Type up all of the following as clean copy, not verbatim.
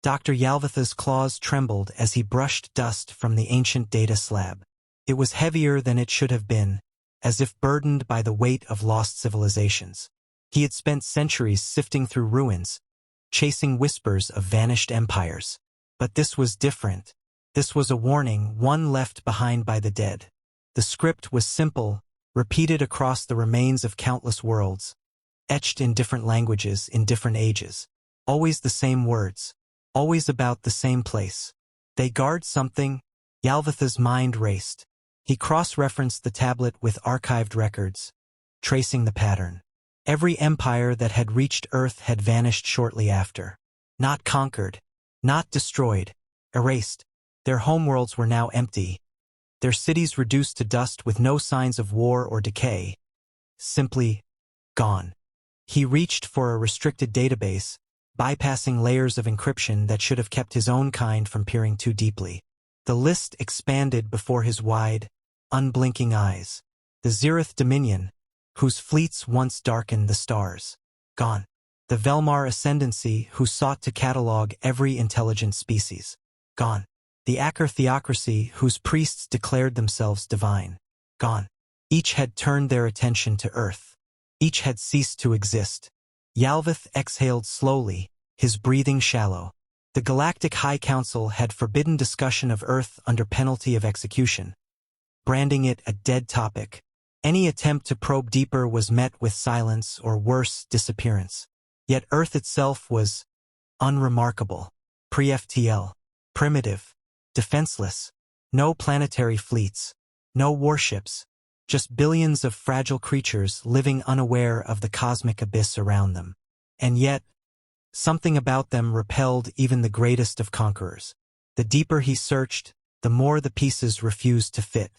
Dr. Yalvatha's claws trembled as he brushed dust from the ancient data slab. It was heavier than it should have been, as if burdened by the weight of lost civilizations. He had spent centuries sifting through ruins, chasing whispers of vanished empires. But this was different. This was a warning, one left behind by the dead. The script was simple, repeated across the remains of countless worlds, etched in different languages in different ages. Always the same words, always about the same place. They guard something. Yalvatha's mind raced. He cross-referenced the tablet with archived records, tracing the pattern. Every empire that had reached Earth had vanished shortly after. Not conquered, not destroyed, erased. Their homeworlds were now empty, their cities reduced to dust with no signs of war or decay. Simply gone. He reached for a restricted database, bypassing layers of encryption that should have kept his own kind from peering too deeply. The list expanded before his wide, unblinking eyes. The Zerith Dominion, whose fleets once darkened the stars. Gone. The Velmar Ascendancy, who sought to catalog every intelligent species. Gone. The Aker Theocracy, whose priests declared themselves divine. Gone. Each had turned their attention to Earth. Each had ceased to exist. Yalvath exhaled slowly, his breathing shallow. The Galactic High Council had forbidden discussion of Earth under penalty of execution, branding it a dead topic. Any attempt to probe deeper was met with silence or worse, disappearance. Yet Earth itself was unremarkable, pre-FTL, primitive, defenseless. No planetary fleets, no warships, just billions of fragile creatures living unaware of the cosmic abyss around them. And yet, something about them repelled even the greatest of conquerors. The deeper he searched, the more the pieces refused to fit.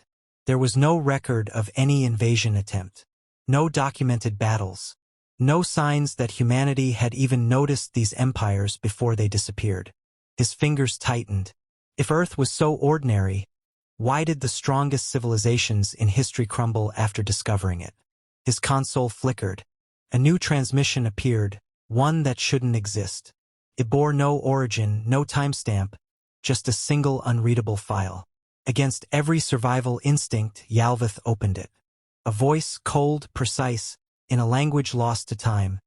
There was no record of any invasion attempt, no documented battles, no signs that humanity had even noticed these empires before they disappeared. His fingers tightened. If Earth was so ordinary, why did the strongest civilizations in history crumble after discovering it? His console flickered. A new transmission appeared, one that shouldn't exist. It bore no origin, no timestamp, just a single unreadable file. Against every survival instinct, Yalvath opened it. A voice, cold, precise, in a language lost to time,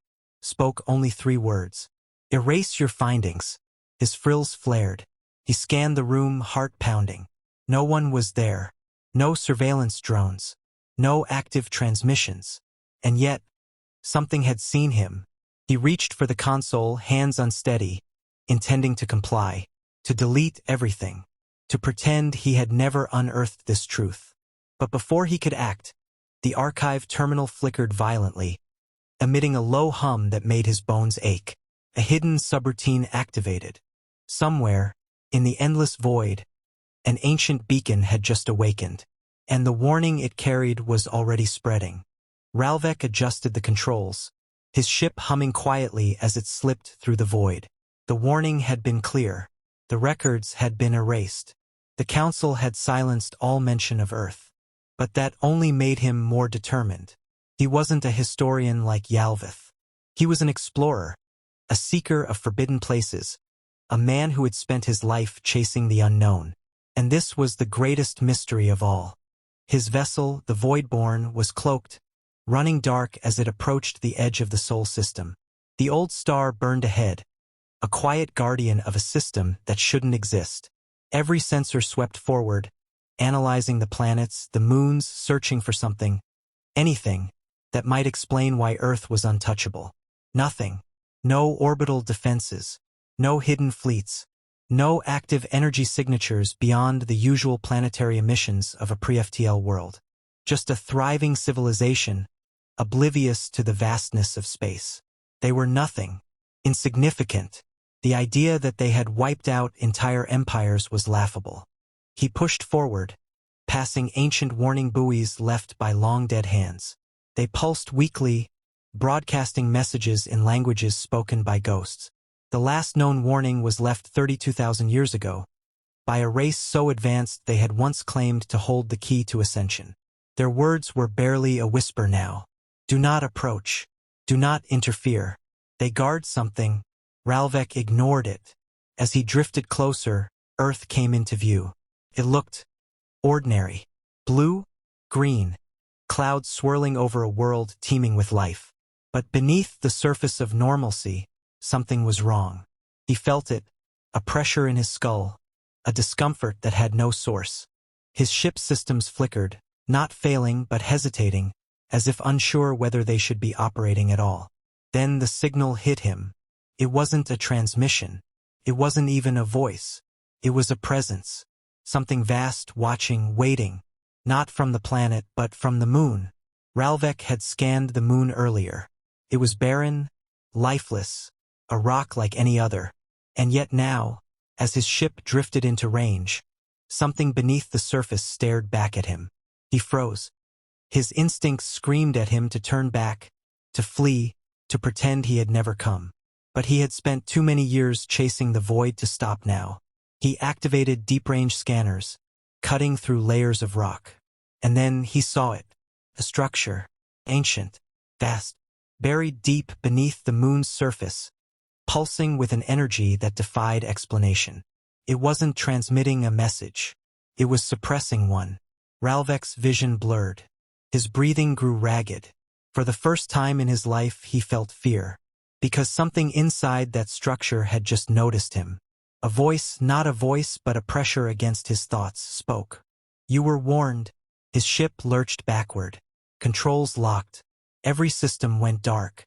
spoke only 3 words. Erase your findings. His frills flared. He scanned the room, heart pounding. No one was there. No surveillance drones. No active transmissions. And yet, something had seen him. He reached for the console, hands unsteady, intending to comply, to delete everything, to pretend he had never unearthed this truth. But before he could act, the archive terminal flickered violently, emitting a low hum that made his bones ache. A hidden subroutine activated. Somewhere, in the endless void, an ancient beacon had just awakened, and the warning it carried was already spreading. Ralvek adjusted the controls, his ship humming quietly as it slipped through the void. The warning had been clear. The records had been erased. The Council had silenced all mention of Earth. But that only made him more determined. He wasn't a historian like Yalvath. He was an explorer, a seeker of forbidden places, a man who had spent his life chasing the unknown. And this was the greatest mystery of all. His vessel, the Voidborn, was cloaked, running dark as it approached the edge of the Sol system. The old star burned ahead, a quiet guardian of a system that shouldn't exist. Every sensor swept forward, analyzing the planets, the moons, searching for something, anything, that might explain why Earth was untouchable. Nothing. No orbital defenses. No hidden fleets. No active energy signatures beyond the usual planetary emissions of a pre-FTL world. Just a thriving civilization, oblivious to the vastness of space. They were nothing. Insignificant. The idea that they had wiped out entire empires was laughable. He pushed forward, passing ancient warning buoys left by long-dead hands. They pulsed weakly, broadcasting messages in languages spoken by ghosts. The last known warning was left 32,000 years ago, by a race so advanced they had once claimed to hold the key to ascension. Their words were barely a whisper now. Do not approach. Do not interfere. They guard something. Ralvek ignored it. As he drifted closer, Earth came into view. It looked ordinary. Blue, green, clouds swirling over a world teeming with life. But beneath the surface of normalcy, something was wrong. He felt it, a pressure in his skull, a discomfort that had no source. His ship's systems flickered, not failing but hesitating, as if unsure whether they should be operating at all. Then the signal hit him. It wasn't a transmission. It wasn't even a voice. It was a presence. Something vast, watching, waiting. Not from the planet, but from the moon. Ralvek had scanned the moon earlier. It was barren, lifeless, a rock like any other. And yet now, as his ship drifted into range, something beneath the surface stared back at him. He froze. His instincts screamed at him to turn back, to flee, to pretend he had never come. But he had spent too many years chasing the void to stop now. He activated deep-range scanners, cutting through layers of rock. And then he saw it. A structure, ancient, vast, buried deep beneath the moon's surface, pulsing with an energy that defied explanation. It wasn't transmitting a message. It was suppressing one. Ralvek's vision blurred. His breathing grew ragged. For the first time in his life he felt fear. Because something inside that structure had just noticed him. A voice, not a voice but a pressure against his thoughts, spoke. You were warned. His ship lurched backward. Controls locked. Every system went dark.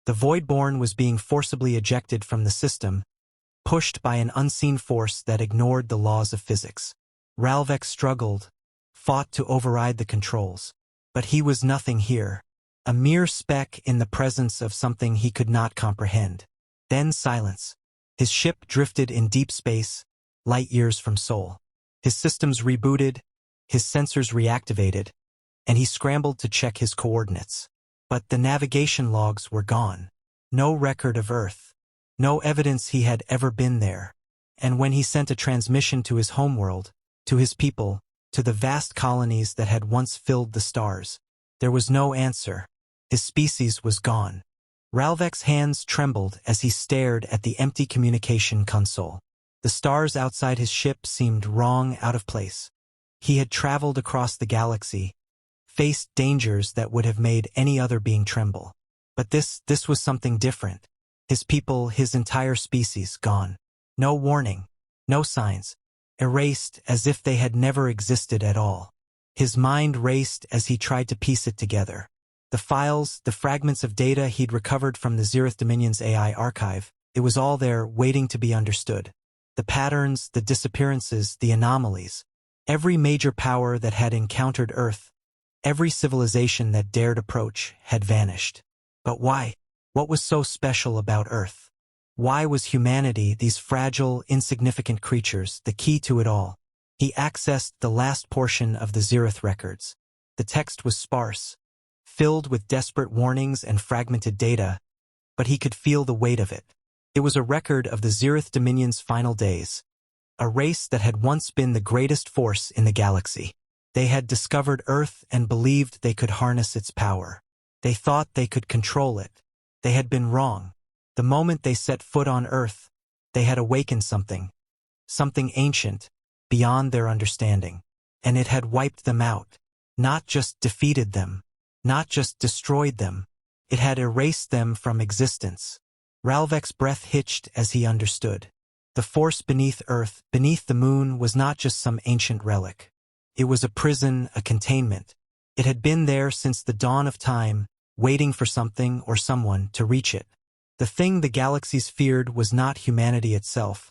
The Voidborn was being forcibly ejected from the system, pushed by an unseen force that ignored the laws of physics. Ralvek struggled, fought to override the controls. But he was nothing here. A mere speck in the presence of something he could not comprehend. Then silence. His ship drifted in deep space, light years from Sol. His systems rebooted, his sensors reactivated, and he scrambled to check his coordinates. But the navigation logs were gone. No record of Earth. No evidence he had ever been there. And when he sent a transmission to his homeworld, to his people, to the vast colonies that had once filled the stars, there was no answer. His species was gone. Ralvek's hands trembled as he stared at the empty communication console. The stars outside his ship seemed wrong, out of place. He had traveled across the galaxy, faced dangers that would have made any other being tremble. But this was something different. His people, his entire species, gone. No warning, no signs. Erased as if they had never existed at all. His mind raced as he tried to piece it together. The files, the fragments of data he'd recovered from the Zereth Dominion's AI archive, it was all there waiting to be understood. The patterns, the disappearances, the anomalies. Every major power that had encountered Earth, every civilization that dared approach, had vanished. But why? What was so special about Earth? Why was humanity, these fragile, insignificant creatures, the key to it all? He accessed the last portion of the Zereth records. The text was sparse, filled with desperate warnings and fragmented data, but he could feel the weight of it. It was a record of the Zereth Dominion's final days, a race that had once been the greatest force in the galaxy. They had discovered Earth and believed they could harness its power. They thought they could control it. They had been wrong. The moment they set foot on Earth, they had awakened something ancient, beyond their understanding. And it had wiped them out, not just defeated them, not just destroyed them. It had erased them from existence. Ralvek's breath hitched as he understood. The force beneath Earth, beneath the moon, was not just some ancient relic. It was a prison, a containment. It had been there since the dawn of time, waiting for something or someone to reach it. The thing the galaxies feared was not humanity itself,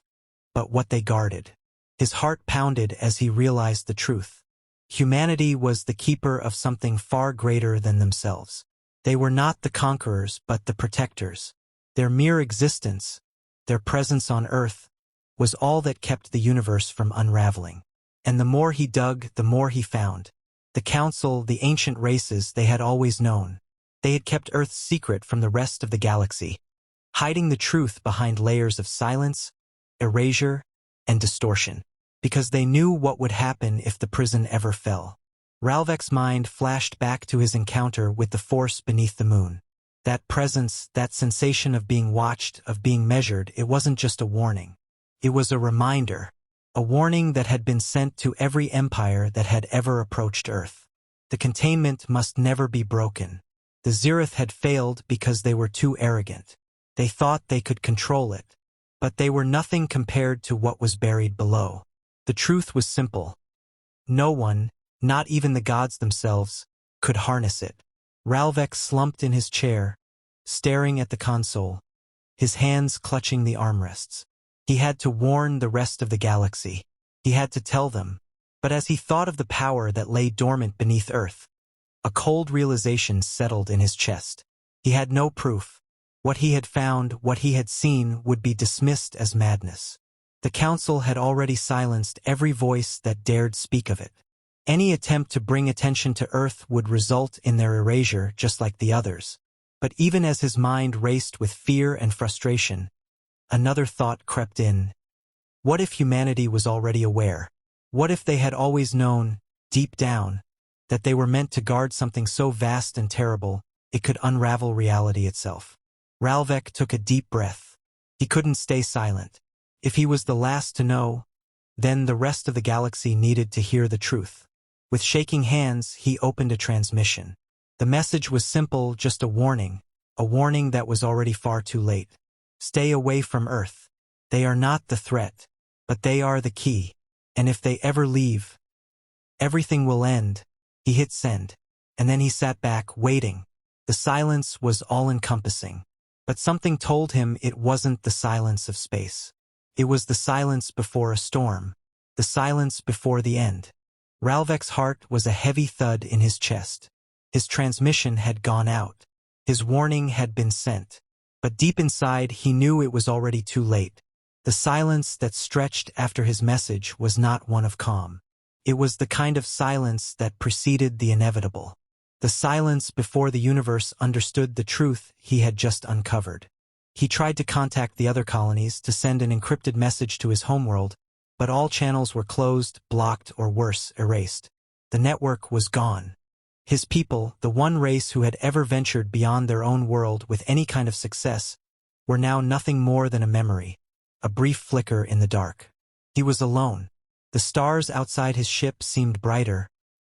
but what they guarded. His heart pounded as he realized the truth. Humanity was the keeper of something far greater than themselves. They were not the conquerors, but the protectors. Their mere existence, their presence on Earth, was all that kept the universe from unraveling. And the more he dug, the more he found. The Council, the ancient races they had always known. They had kept Earth's secret from the rest of the galaxy, hiding the truth behind layers of silence, erasure, and distortion. Because they knew what would happen if the prison ever fell. Ralvek's mind flashed back to his encounter with the force beneath the moon. That presence, that sensation of being watched, of being measured, it wasn't just a warning. It was a reminder, a warning that had been sent to every empire that had ever approached Earth. The containment must never be broken. The Zirith had failed because they were too arrogant. They thought they could control it. But they were nothing compared to what was buried below. The truth was simple. No one, not even the gods themselves, could harness it. Ralvek slumped in his chair, staring at the console, his hands clutching the armrests. He had to warn the rest of the galaxy. He had to tell them. But as he thought of the power that lay dormant beneath Earth, a cold realization settled in his chest. He had no proof. What he had found, what he had seen, would be dismissed as madness. The Council had already silenced every voice that dared speak of it. Any attempt to bring attention to Earth would result in their erasure just like the others. But even as his mind raced with fear and frustration, another thought crept in. What if humanity was already aware? What if they had always known, deep down, that they were meant to guard something so vast and terrible, it could unravel reality itself? Ralvek took a deep breath. He couldn't stay silent. If he was the last to know, then the rest of the galaxy needed to hear the truth. With shaking hands, he opened a transmission. The message was simple, just a warning that was already far too late. Stay away from Earth. They are not the threat, but they are the key. And if they ever leave, everything will end. He hit send, and then he sat back, waiting. The silence was all-encompassing. But something told him it wasn't the silence of space. It was the silence before a storm, the silence before the end. Ralvek's heart was a heavy thud in his chest. His transmission had gone out. His warning had been sent. But deep inside, he knew it was already too late. The silence that stretched after his message was not one of calm. It was the kind of silence that preceded the inevitable. The silence before the universe understood the truth he had just uncovered. He tried to contact the other colonies to send an encrypted message to his homeworld, but all channels were closed, blocked, or worse, erased. The network was gone. His people, the one race who had ever ventured beyond their own world with any kind of success, were now nothing more than a memory, a brief flicker in the dark. He was alone. The stars outside his ship seemed brighter,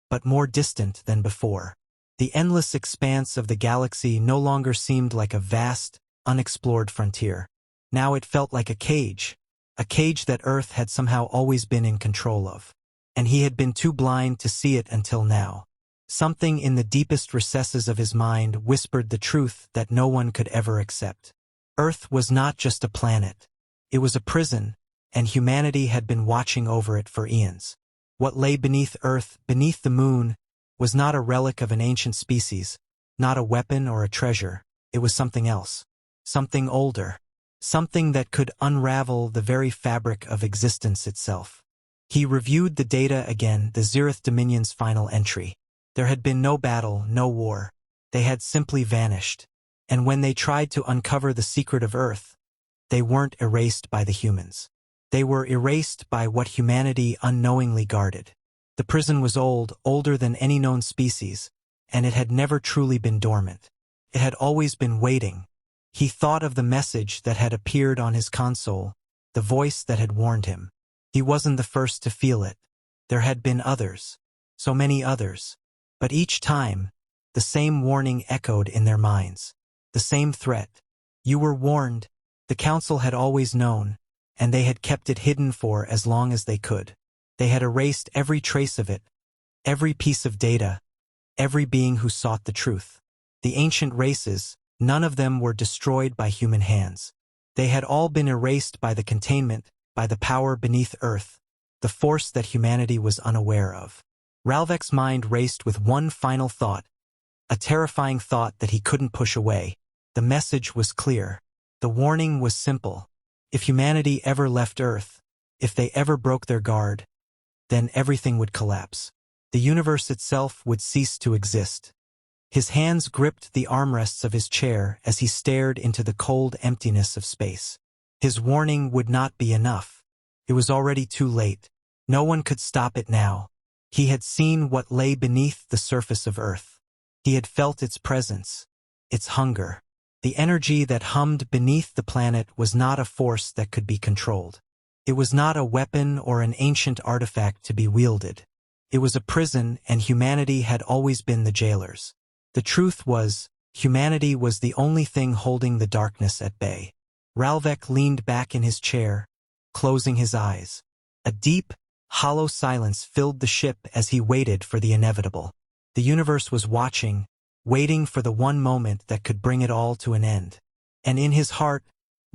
but more distant than before. The endless expanse of the galaxy no longer seemed like a vast, unexplored frontier. Now it felt like a cage that Earth had somehow always been in control of. And he had been too blind to see it until now. Something in the deepest recesses of his mind whispered the truth that no one could ever accept. Earth was not just a planet. It was a prison, and humanity had been watching over it for eons. What lay beneath Earth, beneath the moon, was not a relic of an ancient species, not a weapon or a treasure. It was something else. Something older. Something that could unravel the very fabric of existence itself. He reviewed the data again, the Zirith Dominion's final entry. There had been no battle, no war. They had simply vanished. And when they tried to uncover the secret of Earth, they weren't erased by the humans. They were erased by what humanity unknowingly guarded. The prison was old, older than any known species, and it had never truly been dormant. It had always been waiting. He thought of the message that had appeared on his console, the voice that had warned him. He wasn't the first to feel it. There had been others, so many others. But each time, the same warning echoed in their minds. The same threat. You were warned. The Council had always known, and they had kept it hidden for as long as they could. They had erased every trace of it, every piece of data, every being who sought the truth. The ancient races, none of them were destroyed by human hands. They had all been erased by the containment, by the power beneath Earth, the force that humanity was unaware of. Ralvek's mind raced with one final thought, a terrifying thought that he couldn't push away. The message was clear. The warning was simple. If humanity ever left Earth, if they ever broke their guard, then everything would collapse. The universe itself would cease to exist. His hands gripped the armrests of his chair as he stared into the cold emptiness of space. His warning would not be enough. It was already too late. No one could stop it now. He had seen what lay beneath the surface of Earth. He had felt its presence, its hunger. The energy that hummed beneath the planet was not a force that could be controlled. It was not a weapon or an ancient artifact to be wielded. It was a prison, and humanity had always been the jailers. The truth was, humanity was the only thing holding the darkness at bay. Ralvek leaned back in his chair, closing his eyes. A deep, hollow silence filled the ship as he waited for the inevitable. The universe was watching, waiting for the one moment that could bring it all to an end. And in his heart,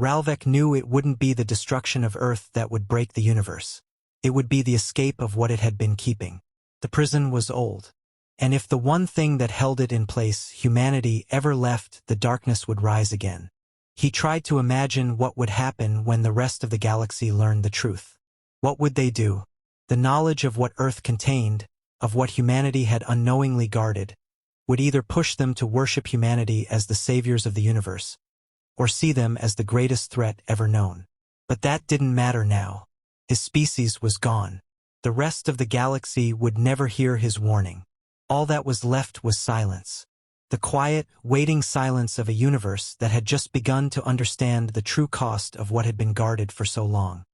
Ralvek knew it wouldn't be the destruction of Earth that would break the universe. It would be the escape of what it had been keeping. The prison was old. And if the one thing that held it in place, humanity, ever left, the darkness would rise again. He tried to imagine what would happen when the rest of the galaxy learned the truth. What would they do? The knowledge of what Earth contained, of what humanity had unknowingly guarded, would either push them to worship humanity as the saviors of the universe, or see them as the greatest threat ever known. But that didn't matter now. His species was gone. The rest of the galaxy would never hear his warning. All that was left was silence. The quiet, waiting silence of a universe that had just begun to understand the true cost of what had been guarded for so long.